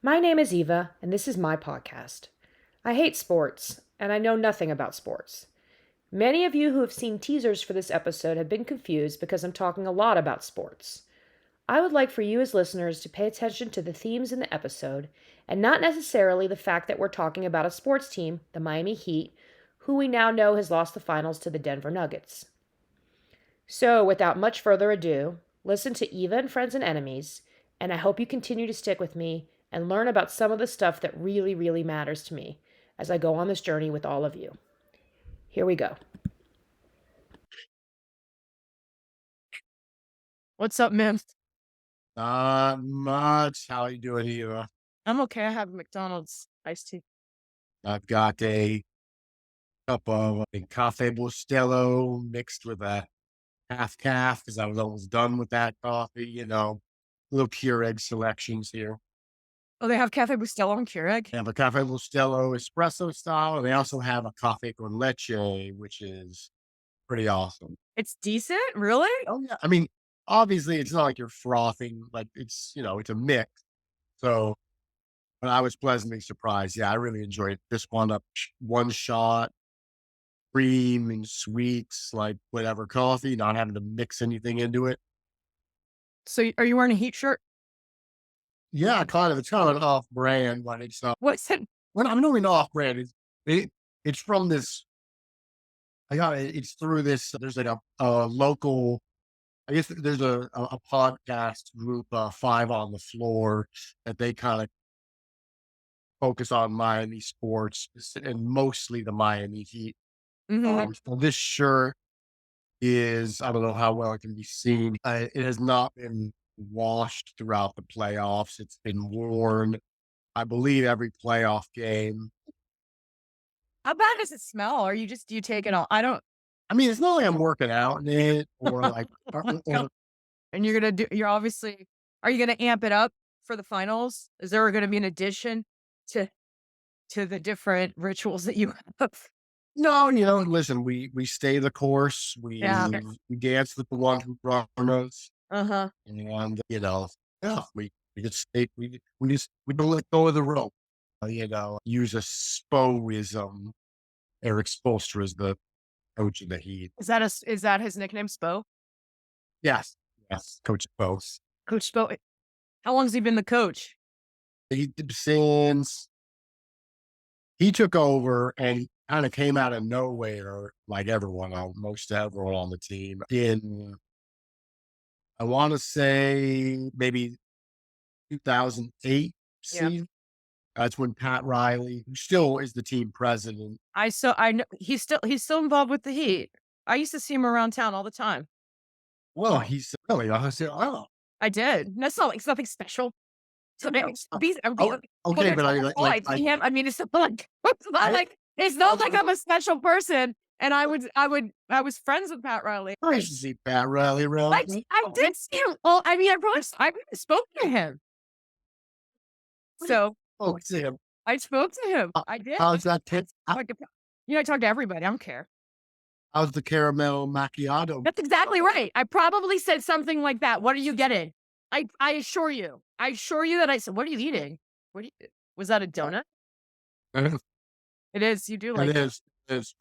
My name is Eva, and this is my podcast. I hate sports, and I know nothing about sports. Many of you who have seen teasers for this episode have been confused because I'm talking a lot about sports. I would like for you as listeners to pay attention to the themes in the episode, and not necessarily the fact that we're talking about a sports team, the Miami Heat, who we now know has lost the finals to the Denver Nuggets. So, without much further ado, listen to Eva and Friends and Enemies, and I hope you continue to stick with me and learn about some of the stuff that really, really matters to me as I go on this journey with all of you. Here we go. What's up, Mihm? Not much. How you doing, Eva? I'm okay. I have a McDonald's iced tea. I've got a cup of a cafe Bustelo mixed with a half calf because I was almost done with that coffee. Little Keurig selections here. Oh, they have Cafe Bustelo and Keurig? They have a cafe Bustelo espresso style, and they also have a cafe con leche, which is pretty awesome. It's decent? Really? Oh yeah. I mean, obviously, it's not like you're frothing. Like it's a mix. So but I was pleasantly surprised. Yeah, I really enjoyed it. Just one shot, cream and sweets, like whatever coffee, not having to mix anything into it. So are you wearing a Heat shirt? Yeah, kind of. It's kind of an off brand, but it's What's it? well, I'm not even off brand. It's from this. I got it. It's through this. There's like a local. I guess there's a podcast group, Five on the Floor, that they kind of focus on Miami sports and mostly the Miami Heat. Mhm. So this shirt is, I don't know how well it can be seen. It has not been washed throughout the playoffs. It's been worn, I believe, every playoff game. How bad does it smell? Or do you take it all? I don't. I mean, it's not like I'm working out in it or like, And you're obviously, are you going to amp it up for the finals? Is there going to be an addition to, to the different rituals that you have? no, listen, we stay the course. Yeah. We dance with the one who brought us. Uh huh. And, yeah, we just stay, we don't let go of the rope. Use a spoism. Eric Spoelstra is the coach of the Heat. Is that his nickname, Spo? Yes, yes, Coach Spo. Coach Spo. How long has he been the coach? Since he took over and kind of came out of nowhere, like most everyone on the team, in I want to say maybe 2008 Yeah. season. That's when Pat Riley, who still is the team president. I know he's still involved with the Heat. I used to see him around town all the time. Well, he's really, I said, oh, I did. That's not like it's nothing special. So oh, okay, but I I him. I mean, it's not like it's not like I'm a special person. And I was friends with Pat Riley. I used to see Pat Riley around. I did see him. Well, I mean, I spoke to him. So Oh, see him. I spoke to him. I did. How's that? Like, I talk to everybody. I don't care. How's the caramel macchiato? That's exactly right. I probably said something like that. What are you getting? I assure you. I assure you that I said, "What are you eating? Was that a donut?" It is. You do like It is. It is.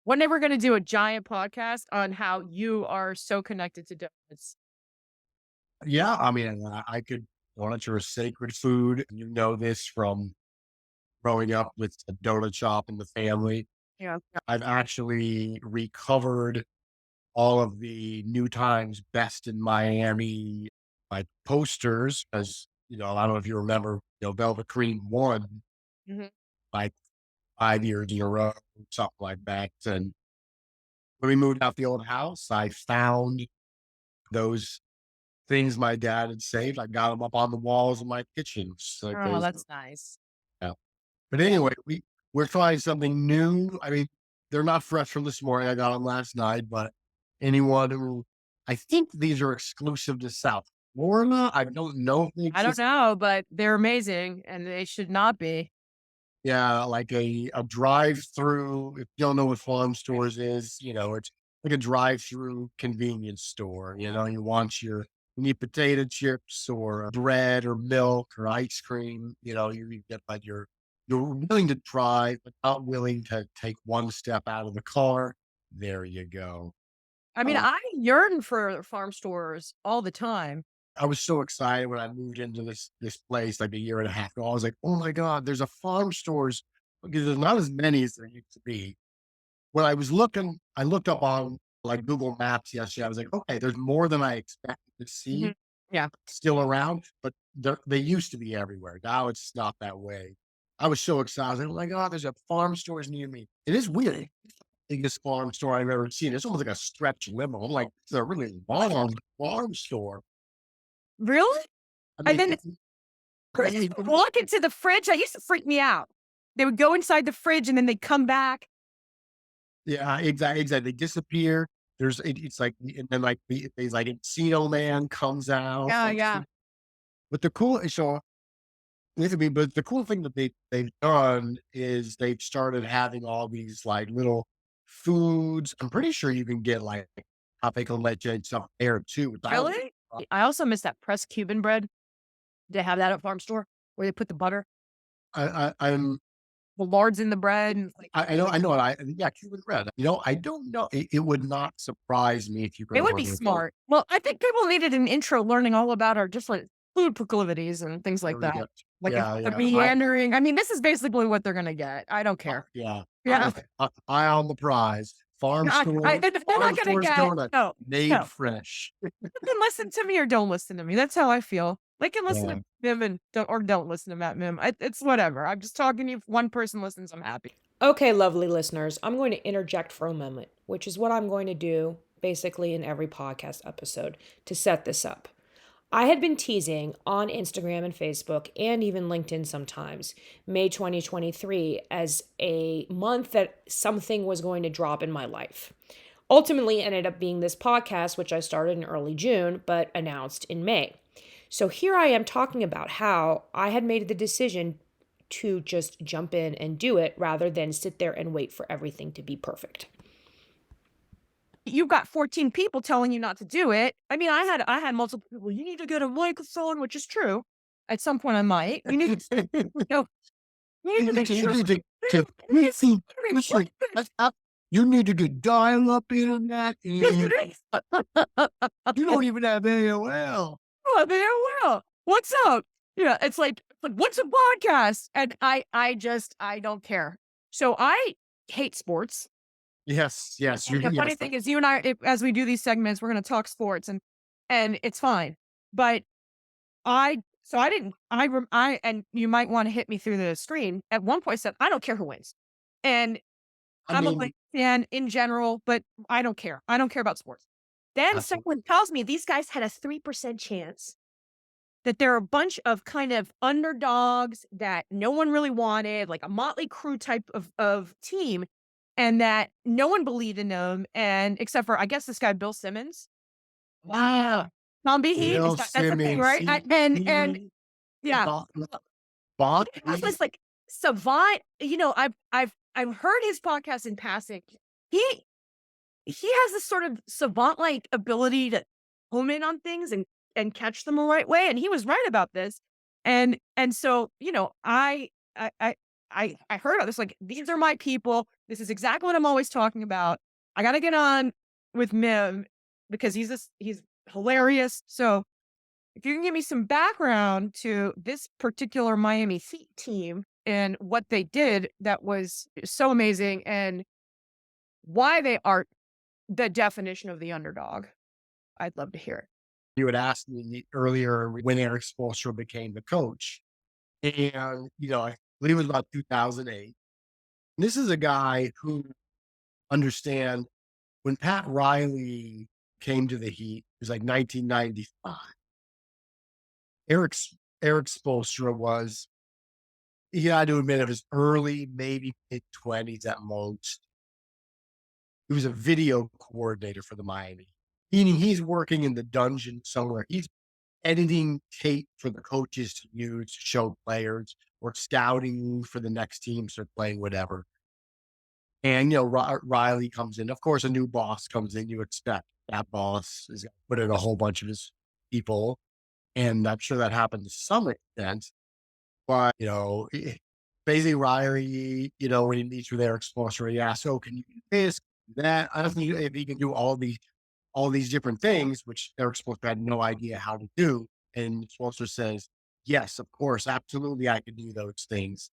When they were going to do a giant podcast on how you are so connected to donuts. Yeah, I mean, I could. Donuts are a sacred food. You know this from growing up with a donut shop in the family. Yeah. I've actually recovered all of the New Times Best in Miami like posters, as I don't know if you remember, Velvet Cream won Mhm. like 5 years in a row, something like that. And when we moved out the old house, I found those things my dad had saved. I got them up on the walls of my kitchen. So like Oh, that's nice. yeah. But anyway, we're trying something new. I mean, they're not fresh from this morning. I got them last night, but anyone who I think these are exclusive to South Florida. I don't know if they I don't exist. know, but they're amazing and they should not be. Yeah, like a drive-through. If you don't know what farm stores is, it's like a drive-through convenience store. You want your you need potato chips or bread or milk or ice cream, you get like you're willing to try, but not willing to take one step out of the car. There you go. I mean, Um, I yearn for farm stores all the time. I was so excited when I moved into this place like a year and a half ago. I was like, "Oh my god, there's a farm stores," because there's not as many as there used to be. When I looked up on, like, Google Maps yesterday. I was like, "Okay, there's more than I expected to Mhm. see Yeah. still around," but they used to be everywhere. Now it's not that way. I was so excited. I was like, "Oh my god, there's a farm stores near me." It is weird. Biggest farm store I've ever seen. It's almost like a stretch limo. I'm like, "This is a really long farm store." Really? I And mean, then walk into the fridge, that used to freak me out. They would go inside the fridge and then they'd come back. yeah, exactly. They disappear. It's like, and then like there's like Encino Man comes out. Yeah, yeah. But the cool so but the cool thing that they've done is they've started having all these like little foods. I'm pretty sure you can get like cafe con leche and stuff there too. Which Really? I also miss that pressed Cuban bread. They have that at farm store where they put the butter, I'm the lards in the bread, and like I know, yeah, Cuban bread. I don't know. It would not surprise me if you could it would be order it. smart. Well, I think people needed an intro learning all about our just like food proclivities and things like There we that. go. Like Yeah, the yeah. meandering. I mean, this is basically what they're gonna get. I don't care. Yeah. Yeah. Eye on the prize. They're Farm not gonna stores get donut no, made no. fresh. You can listen to me or don't listen to me. That's how I feel. They can listen Yeah. to Mim and don't listen to Matt Mim. It's whatever. I'm just talking to you. If one person listens, I'm happy. Okay, lovely listeners, I'm going to interject for a moment, which is what I'm going to do basically in every podcast episode to set this up. I had been teasing on Instagram and Facebook and even LinkedIn sometimes May 2023 as a month that something was going to drop in my life. Ultimately, ended up being this podcast, which I started in early June but announced in May. So here I am talking about how I had made the decision to just jump in and do it rather than sit there and wait for everything to be perfect. You've got 14 people telling you not to do it. I mean, I had multiple people. You need to get a microphone, which is true. At some point, I might. You need to, you know, you need to make sure. Listen, you need to get dial up internet. And you don't even have AOL. Oh, there will. What's up? Yeah, it's like what's a podcast? And I don't care. So I hate sports. Yes, yes, The funny thing is, you and I, as we do these segments, we're going to talk sports, and it's fine. But I didn't. And you might want to hit me through the screen. At one point, I said I don't care who wins, and I I'm a mean, Lakers fan in general, but I don't care. I don't care about sports. Then that's someone tells me these guys had a 3% chance that they're a bunch of kind of underdogs that no one really wanted, like a Motley Crue type of team, and that no one believed in them, and except for I guess this guy Bill Simmons. Wow. Tom Behe, Bill that's the thing, Simmons. right? And yeah, Bond. it was like Savant. I've heard his podcast in passing. He he has this sort of savant-like ability to home in on things and catch them the right way, and he was right about this. And so, I heard about this, like, these are my people. This is exactly what I'm always talking about. I gotta get on with Mim because he's hilarious. So if you can give me some background to this particular Miami Heat team and what they did that was so amazing and why they are the definition of the underdog. I'd love to hear it. You had asked me earlier when Eric Spoelstra became the coach, and I believe it was about 2008. This is a guy who understand when Pat Riley came to the Heat. It was like 1995. Eric's Eric Spoelstra was, he had to admit, of his early, maybe mid-20s at most. He was a video coordinator for the Miami. Meaning he's working in the dungeon somewhere. He's editing tape for the coaches to use to show players or scouting for the next teams or playing whatever. And, Riley comes in. Of course, a new boss comes in. You expect that boss is going to put in a whole bunch of his people, and I'm sure that happened to some extent. But basically Riley, when he meets with Eric Spoelstra, he asks, "Oh, can you do this, that?" I don't think if he can do all these different things, which Eric Spoelstra had no idea how to do. And Spoelstra says, "Yes, of course, absolutely, I can do those things,"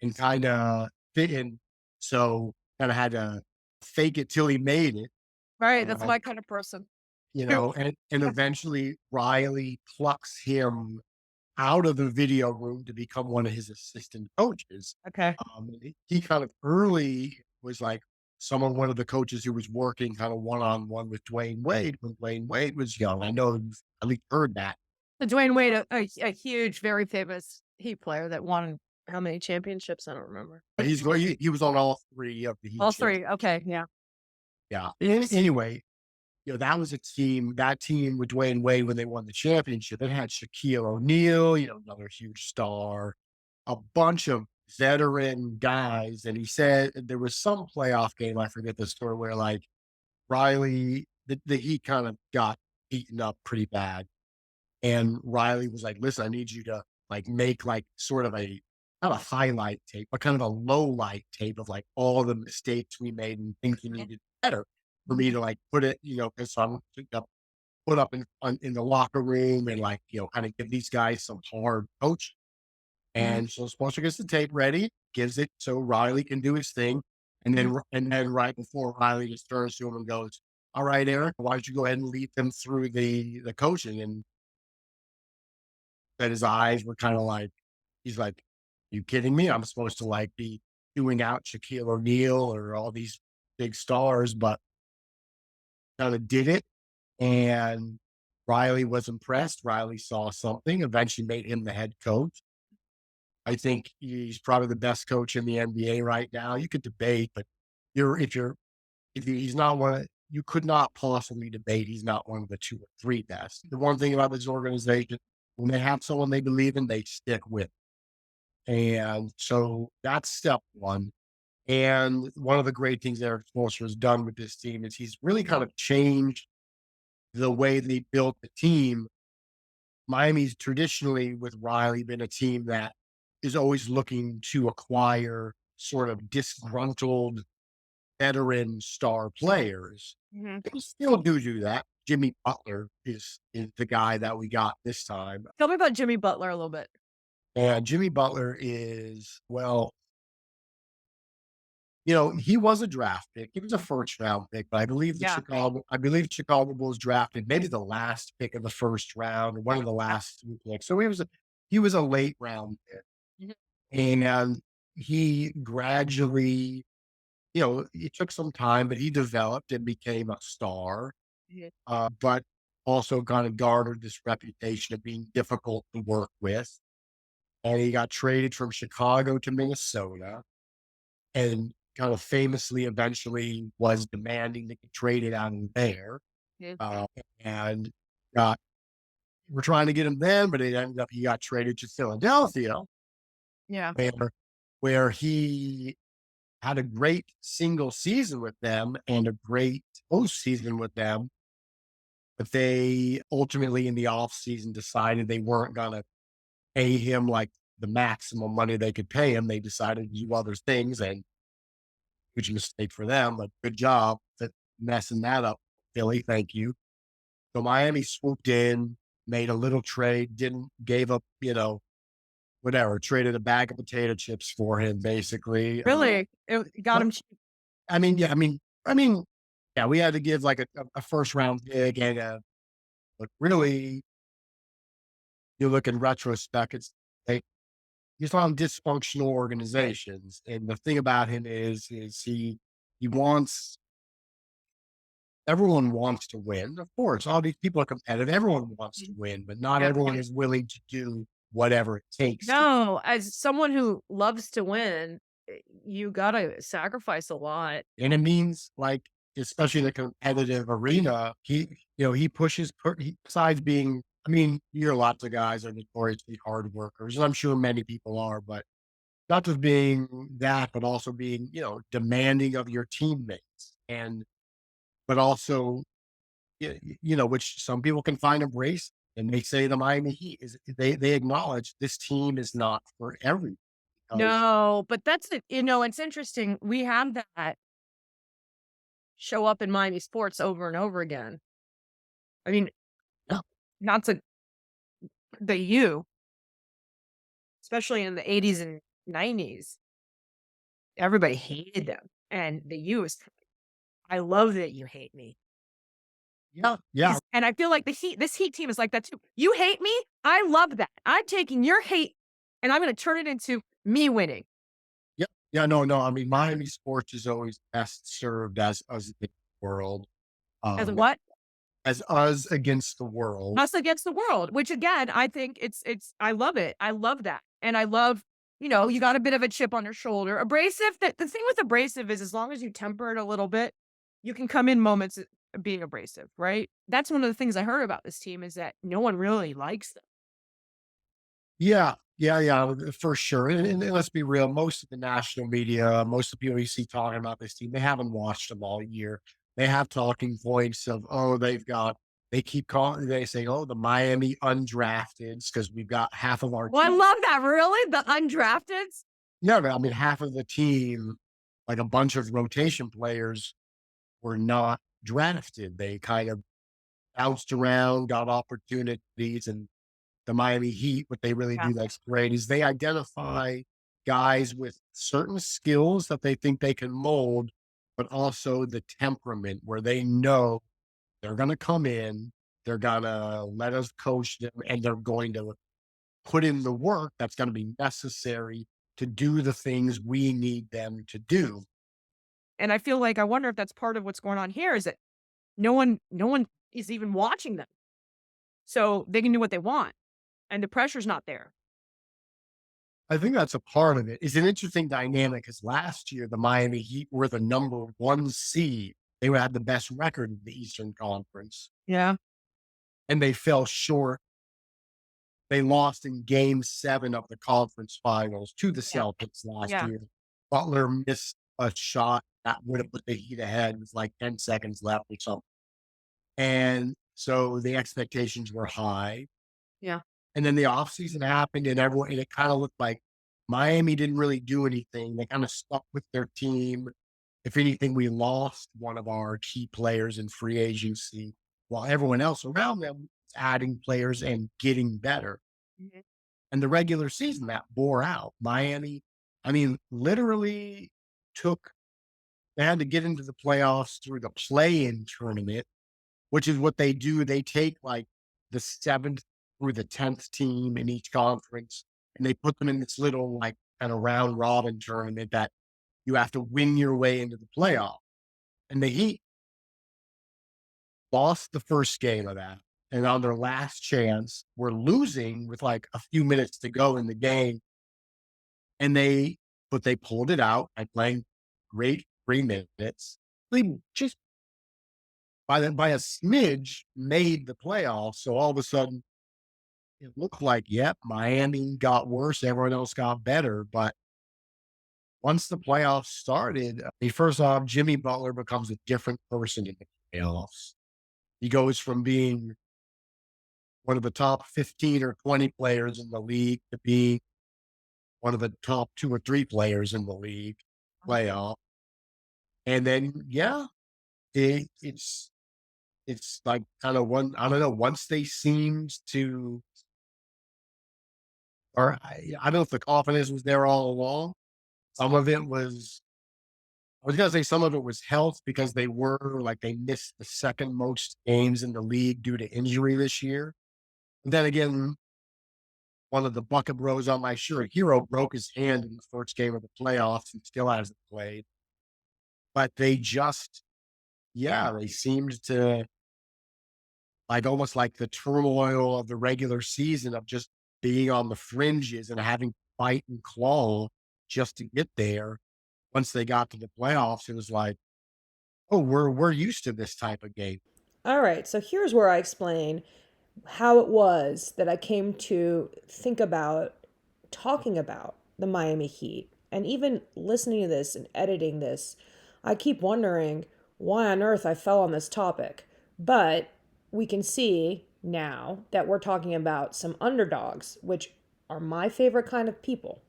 and kind of fit in. So kind of had to fake it till he made it. Right. That's Uh, my kind of person. and eventually Riley plucks him out of the video room to become one of his assistant coaches. Okay. He kind of early was like one of the coaches who was working kind of one on one with Dwayne Wade when Dwayne Wade was young. I know you've at least heard that. The Dwayne Wade, a huge, very famous Heat player that won how many championships? I don't remember. He was on all three of the Heat All champions. three. Okay. Yeah. Yeah. Anyway, that was that team with Dwayne Wade when they won the championship. It had Shaquille O'Neal, another huge star, a bunch of veteran guys. And he said there was some playoff game, I forget the story, where like Riley, the Heat kind of got beaten up pretty bad. And Riley was like, "Listen, I need you to like make like sort of not a highlight tape, but kind of a low light tape of like all the mistakes we made and things we needed better for me to like put it, because I'm to put up in the locker room and like, kind of give these guys some hard coaching." Mhm. And so Sponsor gets the tape ready, gives it so Riley can do his thing. And then right before Riley just turns to him and goes, "All right, Eric, why don't you go ahead and lead them through the coaching?" And that his eyes were kind of like, he's like, "You kidding me? I'm supposed to like be doing out Shaquille O'Neal or all these big stars," but kind of did it. And Riley was impressed. Riley saw something, eventually made him the head coach. I think he's probably the best coach in the NBA right now. You could debate, but you're if he's not you could not possibly debate he's not one of the 2 or 3 best. The one thing about this organization, when they have someone they believe in, they stick with. And so that's step one. And one of the great things Eric Spoelstra has done with this team is he's really kind of changed the way they built the team. Miami's traditionally, with Riley, been a team that is always looking to acquire sort of disgruntled veteran star players. Mhm. They still do that. Jimmy Butler is the guy that we got this time. Tell me about Jimmy Butler a little bit. And Jimmy Butler is, well, he was a draft pick. He was a first round pick, but Yeah. I believe Chicago Bulls drafted maybe the last pick of the first round or one of the last 2 picks. So he was a late round pick. Mhm. And he gradually, it took some time, but he developed and became a star. Mhm. But also kind of garnered this reputation of being difficult to work with. And he got traded from Chicago to Minnesota and kind of famously eventually was demanding to get traded out of there. Mhm. Uh, and got we're trying to get him then, but it ended up he got traded to Philadelphia, Yeah. where he had a great single season with them and a great postseason with them. But they ultimately in the offseason decided they weren't gonna pay him like the maximum money they could pay him. They decided to do other things, and huge mistake for them, but good job that messing that up, Philly. Thank you. So Miami swooped in, made a little trade, didn't gave up, whatever, traded a bag of potato chips for him, basically. Really? It got But him cheap. I mean, yeah, I mean, yeah, we had to give like a first round pick and but really, you look in retrospect, they, he's on dysfunctional organizations, and the thing about him is he wants everyone wants to win. Of course, all these people are competitive. Everyone wants to Mhm. win, but not Yeah. everyone is willing to do whatever it takes. No, as someone who loves to win, you gotta sacrifice a lot. And it means like, especially in the competitive arena, he pushes, besides being, I mean, you hear lots of guys are notoriously hard workers, and I'm sure many people are, but not just being that, but also being, demanding of your teammates but also, which some people can find embrace. And they say the Miami Heat is they acknowledge this team is not for everyone because No, but that's it. It's interesting. We have that show up in Miami sports over and over again. I mean, yeah, not to the U, especially in the 80s and 90s, everybody hated them. And the U is, I love that you hate me. yeah, yeah, And I feel like this Heat team is like that too. You hate me? I love that. I'm taking your hate and I'm going to turn it into me winning. yeah, yeah. No, no. I mean, Miami sports is always best served as us against the world, As a um, what? as us against the world. Us against the world, which again, I think I love it. I love that. And I love, you got a bit of a chip on your shoulder. Abrasive, the thing with abrasive is as long as you temper it a little bit, you can come in moments being abrasive, right? That's one of the things I heard about this team is that no one really likes them. Yeah, yeah, yeah, for sure. And let's be real, most of the national media, most of the people you see talking about this team, they haven't watched them all year. They have talking points of, oh, they keep calling, they say, oh, the Miami undrafteds, because we've got half of our Well, I team. love that. Really? The undrafted? No, no, I mean, half of the team, like a bunch of rotation players, were not drafted. They kind of bounced around, got opportunities, and the Miami Heat, what they really Yeah. do that's great is they identify guys with certain skills that they think they can mold, but also the temperament where they know they're going to come in, they're going to let us coach them, and they're going to put in the work that's going to be necessary to do the things we need them to do. And I feel like I wonder if that's part of what's going on here is that no one is even watching them. So they can do what they want and the pressure's not there. I think that's a part of it. It's an interesting dynamic because last year the Miami Heat were the number one seed. They had the best record in the Eastern Conference, Yeah. and they fell short. They lost in game 7 of the conference finals to the Yeah. Celtics last Yeah. year. Butler missed a shot that would have put the Heat ahead with like 10 seconds left or something. And so the expectations were high. Yeah. And then the offseason happened and it kind of looked like Miami didn't really do anything. They kind of stuck with their team. If anything, we lost one of our key players in free agency while everyone else around them was adding players and getting better. Mhm. And the regular season that bore out. Miami, I mean, literally took they had to get into the playoffs through the play-in tournament, which is what they do. They take like the 7th through the 10th team in each conference, and they put them in this little like kind of round robin tournament that you have to win your way into the playoff. And the Heat lost the first game of that. And on their last chance, were losing with like a few minutes to go in the game. And they pulled it out by playing great 3 minutes. They just by a smidge made the playoffs. So all of a sudden it looked like, yep, Miami got worse, everyone else got better. But once the playoffs started, first off, Jimmy Butler becomes a different person in the playoffs. He goes from being one of the top 15 or 20 players in the league to being one of the top 2 or 3 players in the league playoff. And then, yeah, it's like kind of one, I don't know, once they seemed to, or I don't know if the confidence was there all along. Some of it was, I was going to say some of it was health because they missed the second most games in the league due to injury this year. And then again, one of the bucket bros on my shirt, Hero, broke his hand in the first game of the playoffs and still hasn't played. But they just, yeah, they seemed to like almost like the turmoil of the regular season of just being on the fringes and having to fight and claw just to get there. Once they got to the playoffs, it was like, oh, we're used to this type of game. All right, so here's where I explain how it was that I came to think about talking about the Miami Heat. And even listening to this and editing this, I keep wondering why on earth I fell on this topic. But we can see now that we're talking about some underdogs, which are my favorite kind of people.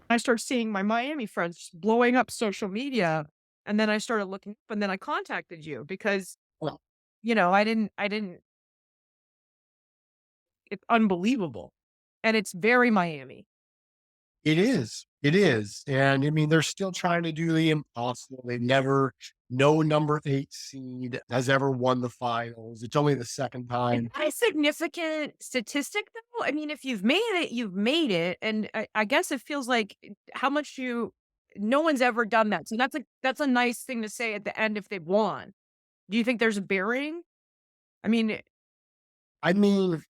I started seeing my Miami friends blowing up social media, and then I started looking up, and then I contacted you because, Well, I didn't it's unbelievable, and it's very Miami. it is. It is. And I mean, they're still trying to do the impossible. No number 8 seed has ever won the finals. It's only the second Is time. that a significant statistic, though? I mean, if you've made it, you've made it, and I guess it feels like how much you no one's ever done that, so that's a nice thing to say at the end if they've won. Do you think there's a bearing? I mean, I mean,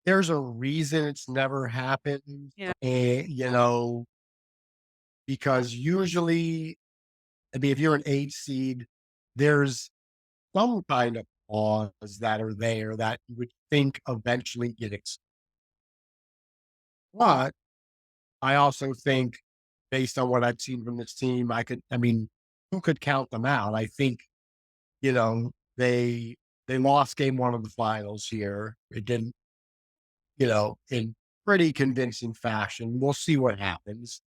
there's a reason it's never happened. yeah. And, because usually, I mean, if you're an 8 seed, there's some kind of laws that are there that you would think eventually but I also think based on what I've seen from this team, I mean, who could count them out? I think, you know, they lost game 1 of the finals here. It didn't, in pretty convincing fashion. We'll see what happens.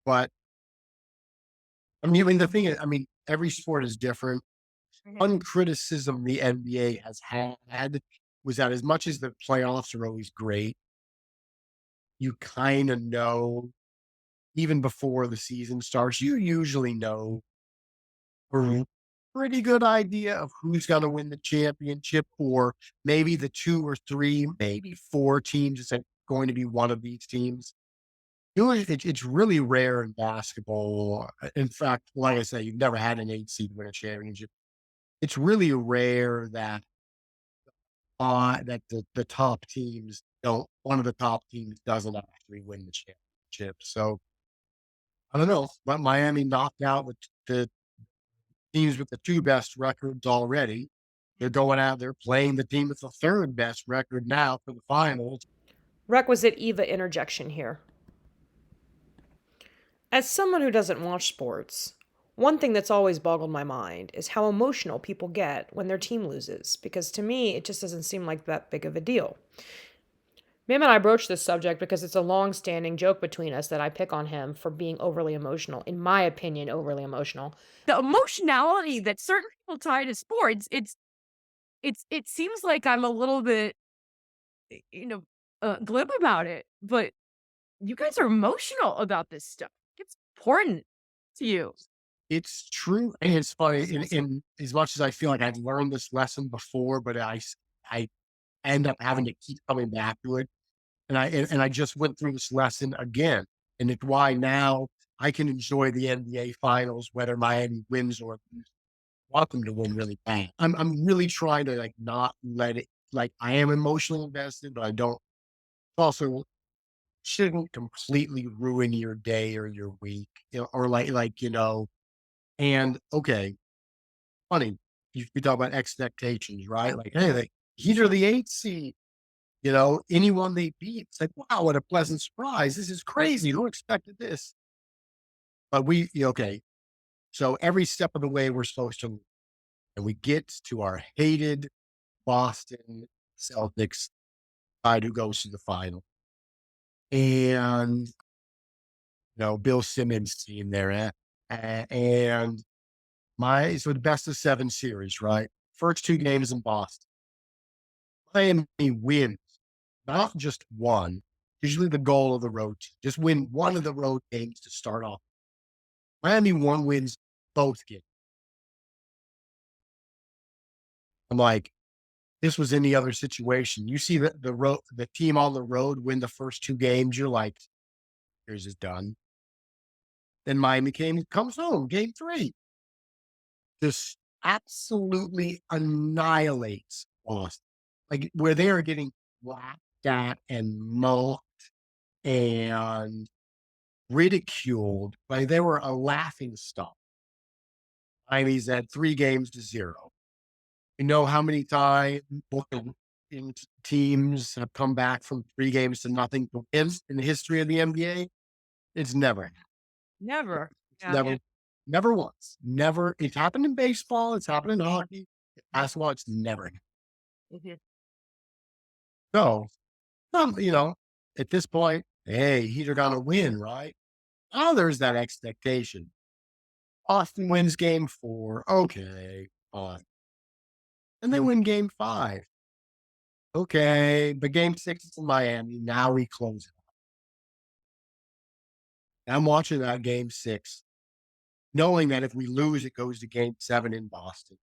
But the thing is, I mean, every sport is different. Mhm. One criticism the NBA has had was that as much as the playoffs are always great, you kind of know, even before the season starts, you usually know a pretty good idea of who's going to win the championship, or maybe the 2 or 3, maybe 4 teams is going to be one of these teams. It's really rare in basketball. In fact, like I say, you've never had an 8 seed win a championship. It's really rare that the top teams don't one of the top teams doesn't actually win the championship. So I don't know, but Miami knocked out the teams with the 2 best records already. They're going out there playing the team with the 3rd best record now for the finals. Requisite Eva interjection here. As someone who doesn't watch sports, one thing that's always boggled my mind is how emotional people get when their team loses, because to me, it just doesn't seem like that big of a deal. Mim and I broached this subject because it's a long standing joke between us that I pick on him for being overly emotional, in my opinion, overly emotional. The emotionality that certain people tie to sports, it seems like I'm a little bit, eh, you know, glib about it, but you guys are emotional about this stuff. It's important to you. It's true, and it's funny, in as much as I feel like I've learned this lesson before, but I end up having to keep coming back to it. And I just went through this lesson again, and it's why now I can enjoy the NBA finals whether Miami wins or loses. I want them to win really bad. I'm really trying to, like, not let it, like, I am emotionally invested, but I don't also shouldn't completely ruin your day or your week, or and okay, funny, you talk about expectations, right? Like, hey, these are the 8 seed. Anyone they beat, it's like, wow, what a pleasant surprise. This is crazy. Who expected this? But okay. So every step of the way, we're supposed to, and we get to our hated Boston Celtics side who goes to the final. And, Bill Simmons team there. And so the best of 7 series, right? First 2 games in Boston. Miami wins, not just one. Usually the goal of the road team, just win one of the road games to start off. Miami wins both games. I'm like, this was any other situation. You see the team on the road win the first 2 games, you're like, here's is done. Then comes home, game 3. Just absolutely annihilates Boston. Like, where they are getting laughed at and mulled and ridiculed. Like, they were a laughing stock. Miami's at 3 games to 0. You know how many times both teams have come back from 3 games to nothing to win in the history of the NBA? It's never happened. Never. It's Yeah. never Never once. Never. It's happened in baseball. It's happened in hockey. Basketball, it's never happened. Mhm. So, at this point, hey, he's going to win, right? Now there's that expectation. Austin wins game 4. Okay, fine. And they win game 5. Okay, but game 6 is in Miami. Now we close it. I'm watching that game 6, knowing that if we lose, it goes to game 7 in Boston.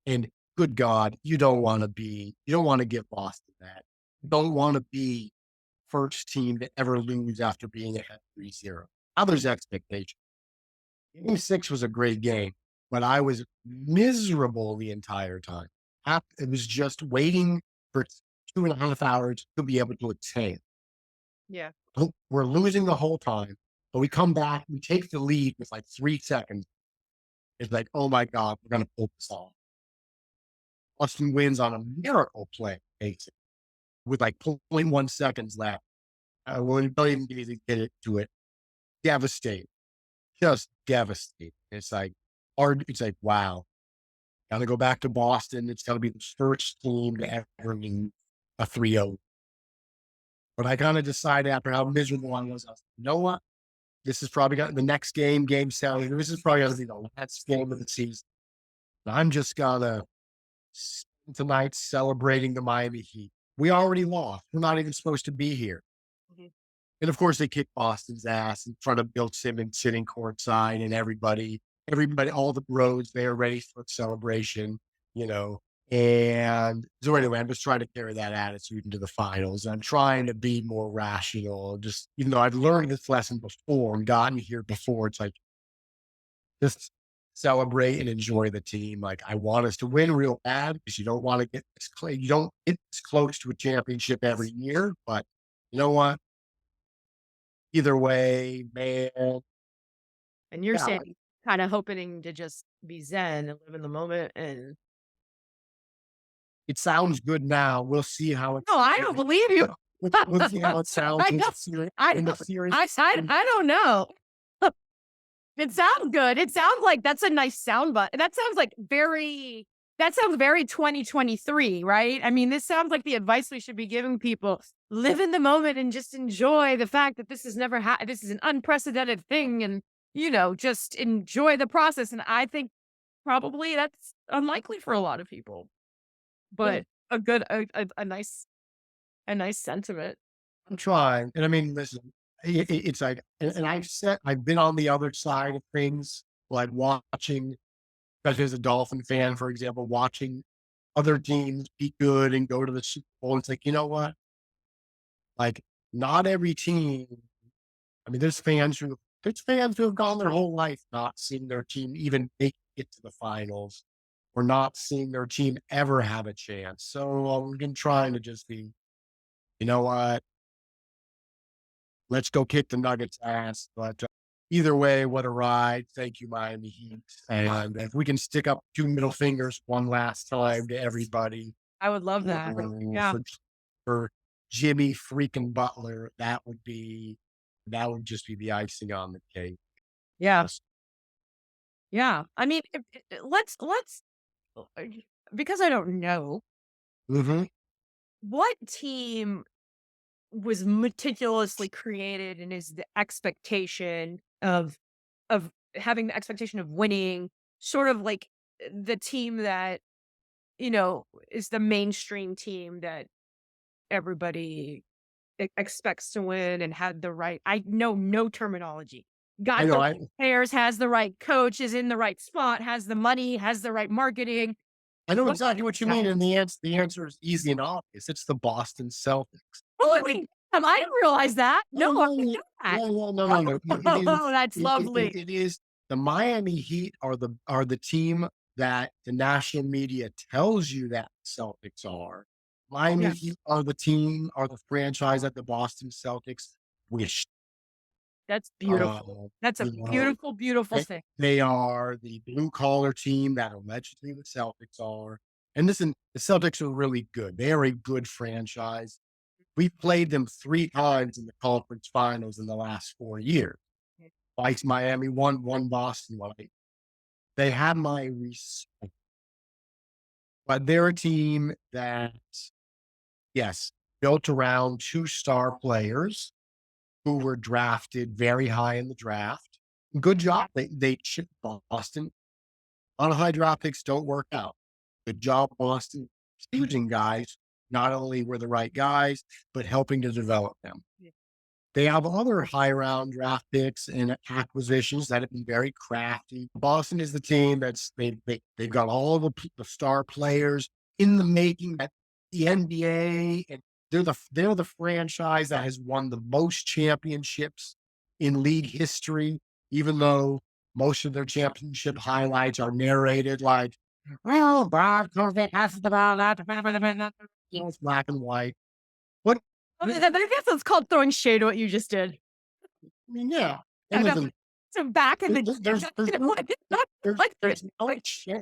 And good God, you don't want to give Boston that. You don't want to be first team to ever lose after being ahead 3-0. Now there's expectation. Game 6 was a great game, but I was miserable the entire time. It was just waiting for 2.5 hours to be able to attain. Yeah. We're losing the whole time, but we come back, we take the lead with like 3 seconds. It's like, oh my God, we're going to pull this off. Austin wins on a miracle play, basically, with like 0.1 seconds left. Well, don't even get into it. Devastating. Just devastating. It's like, wow. Gotta go back to Boston. It's gotta be the first team to ever win a 3-0. But I kind of decided after how miserable I was, you know what? This is probably got the next game, game 7. This is probably gonna be the last game of the season. I'm just gonna spend tonight celebrating the Miami Heat. We already lost. We're not even supposed to be here. Mhm. And of course, they kicked Boston's ass in front of Bill Simmons sitting courtside, and everybody, all the bros there ready for a celebration, you know. And so anyway, I'm just trying to carry that attitude into the finals. I'm trying to be more rational. Just even though I've learned this lesson before and gotten here before, it's like just celebrate and enjoy the team. Like I want us to win real bad because you don't want to get you don't get this close to a championship every year. But you know what? Either way, man, And you're yeah, like, saying kind of hoping to just be zen and live in the moment. And it sounds good now. We'll see how no, I don't believe you. we'll see how it sounds I in don't, in the series. I don't know. It sounds good. It sounds like that's a nice sound, but that sounds very 2023, right? I mean, this sounds like the advice we should be giving people. Live in the moment and just enjoy the fact that this has never happened. This is an unprecedented thing, and just enjoy the process. And I think probably that's unlikely for a lot of people, Yeah, but a nice sentiment. I'm trying. And I mean, listen, it's like, and I've been on the other side of things, like watching, especially as a Dolphin fan, for example, watching other teams be good and go to the Super Bowl. It's like, you know what? Like, not every team. I mean, there's fans who have gone their whole life not seeing their team even make it to the finals, or not seeing their team ever have a chance. So I'm been trying to just be, you know what? Let's go kick the Nuggets ass. But either way, what a ride. Thank you, Miami Heat. And if we can stick up 2 middle fingers one last time to everybody, I would love that. Yeah. for Jimmy freaking Butler, that would just be the icing on the cake. Yeah. Just Yeah. I mean, let's uh, because I don't know mhm. what team was meticulously created and is the expectation of having the expectation of winning, sort of like the team that is the mainstream team that everybody expects to win and had the right. I know no terminology. I Got know. the I right players, has the right coach, is in the right spot, has the money, has the right marketing. I know What? exactly what you mean, and the answer is easy and obvious. It's the Boston Celtics. Oh, wait, I didn't realize that. Oh, No, I didn't yeah, know that. yeah, yeah, no. Oh, that's lovely. It is the Miami Heat are the team that the national media tells you that Celtics are. Miami Yeah, Heat are the franchise that the Boston Celtics wish. that's Uh, beautiful. That's a you know, beautiful, beautiful they, thing. they are the blue collar team that allegedly the Celtics are. And listen, the Celtics are really good. They are a good franchise. We played them 3 times in the conference finals in the last 4 years. twice Miami, one Boston. They have my respect, but they're a team that, yes, built around 2 star players who were drafted very high in the draft. Good job. They chipped Boston. A lot of high draft picks don't work out. Good job, Boston, choosing guys. Not only were the right guys, but helping to develop them. Yeah. They have other high round draft picks and acquisitions that have been very crafty. Boston is the team they've got all the star players in the making at the NBA, and they're the franchise that has won the most championships in league history. Even though most of their championship highlights are narrated like, "Well, Brad Corbett has the ball, it's black and white." What I mean, I guess it's called throwing shade at what you just did. yeah. I And got listen, some back in the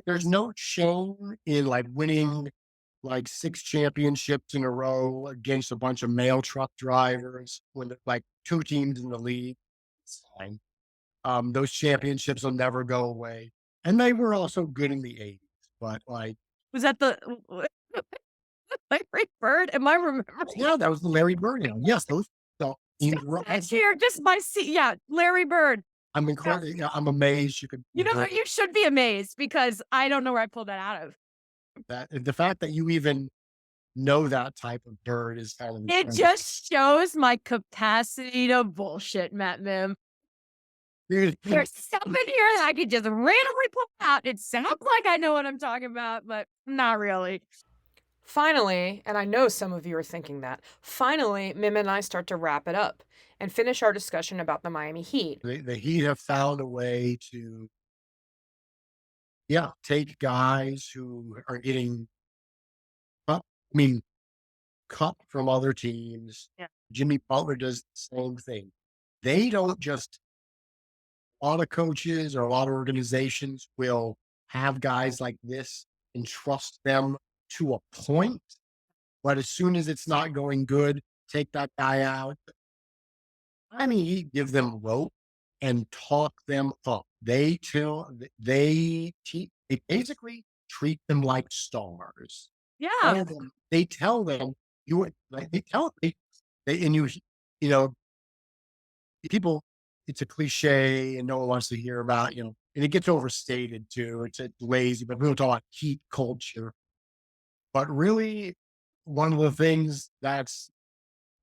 there's no shame in like winning like 6 championships in a row against a bunch of mail truck drivers when like 2 teams in the league. It's fine. Those championships will never go away. And they were also good in the 80s, but like, was that the Larry Bird? Am I remembering? yeah, that was the Larry Bird era. Yes, those teams were. Last year, just my seat. Yeah, Larry Bird. I'm incredible. Yeah, I'm amazed you could. You know what? You should be amazed because I don't know where I pulled that out of. That the fact that you even know that type of bird is kind of It incredible. just shows my capacity to bullshit, Matt Mihm. Dude, There's stuff in here that I could just randomly pull out. It sounds like I know what I'm talking about, but not really. Finally, and I know some of you are thinking that, finally, Mim and I start to wrap it up and finish our discussion about the Miami Heat. the Heat have found a way to, yeah, take guys who are getting cut, I mean, cut from other teams. Yeah. Jimmy Butler does the same thing. They don't just, a lot of coaches or a lot of organizations will have guys like this and trust them to a point. But as soon as it's not going good, take that guy out. I mean, you give them rope and talk them up. They basically treat them like stars. Yeah. They tell them like they tell they and you know people. It's a cliche and no one wants to hear about and it gets overstated too. It's lazy, but we don't talk about heat culture. But really, one of the things that's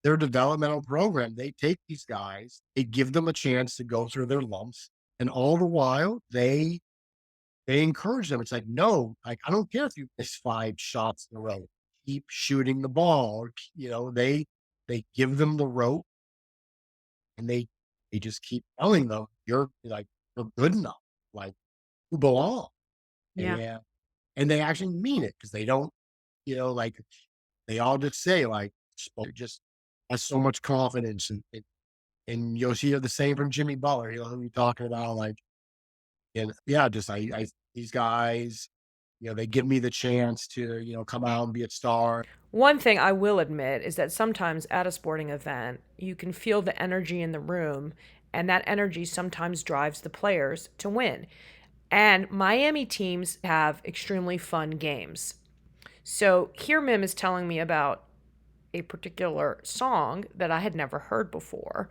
their developmental program. They take these guys, they give them a chance to go through their lumps, and all the while they encourage them. It's like, no, like I don't care if you miss 5 shots in a row. Keep shooting the ball. They give them the rope and they just keep telling them, you're good enough. Like you belong. Yeah. And they actually mean it because they don't, like they all just say like just has so much confidence and you'll hear the same from Jimmy Butler. He'll be talking about like, and yeah, just these guys, they give me the chance to, come out and be a star. One thing I will admit is that sometimes at a sporting event, you can feel the energy in the room, and that energy sometimes drives the players to win. And Miami teams have extremely fun games. So here Mim is telling me about a particular song that I had never heard before.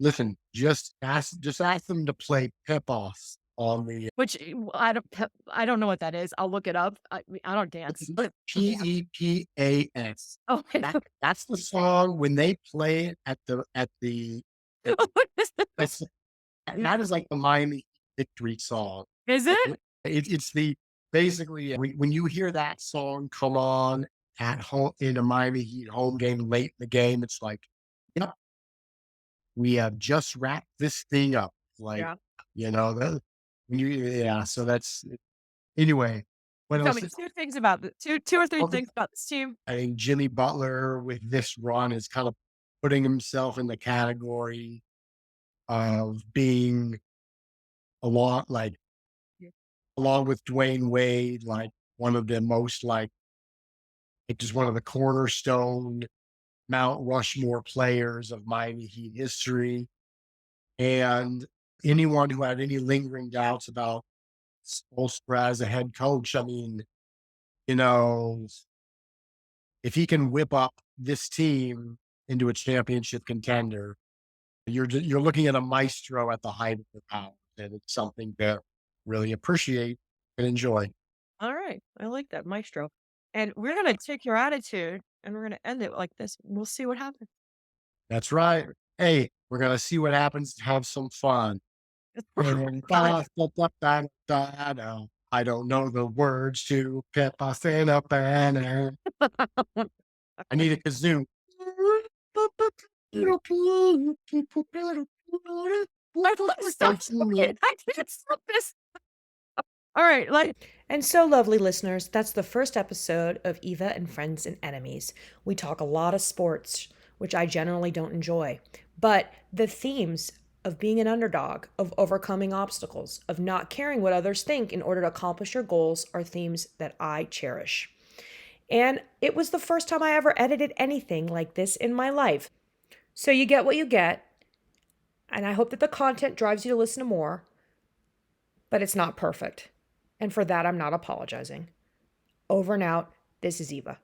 Listen, just ask them to play Pip Off on the Which I don't know what that is. I'll look it up. I don't dance. PEPAS. Oh, That's the song when they play it at the that's that is like the Miami victory song. is it? It's the basically when you hear that song come on at home in a Miami Heat home game late in the game, it's like, yep, we have just wrapped this thing up. Like, Yeah. that, yeah. So that's anyway. What Tell else? me two or three Okay. things about this team. I think Jimmy Butler with this run is kind of putting himself in the category of being a lot like Yeah. along with Dwayne Wade, like one of the most like just one of the cornerstone Mount Rushmore players of Miami Heat history. And anyone who had any lingering doubts about Spoelstra as a head coach, I mean, you know, if he can whip up this team into a championship contender, you're looking at a maestro at the height of their power, and it's something to really appreciate and enjoy. All right. I like that, maestro. And we're going to take your attitude and we're going to end it like this. We'll see what happens. That's right. Hey, we're gonna see what happens. Have some fun. I don't know the words to Peppa Santa Banner. I need a kazoo. Let's stop. I can't stop this. All right. And so, lovely listeners, that's the first episode of Eva and Friends and Enemies. We talk a lot of sports, which I generally don't enjoy, but the themes of being an underdog, of overcoming obstacles, of not caring what others think in order to accomplish your goals are themes that I cherish. And it was the first time I ever edited anything like this in my life. So you get what you get, and I hope that the content drives you to listen to more, but it's not perfect. And for that, I'm not apologizing. Over and out. This is Eva.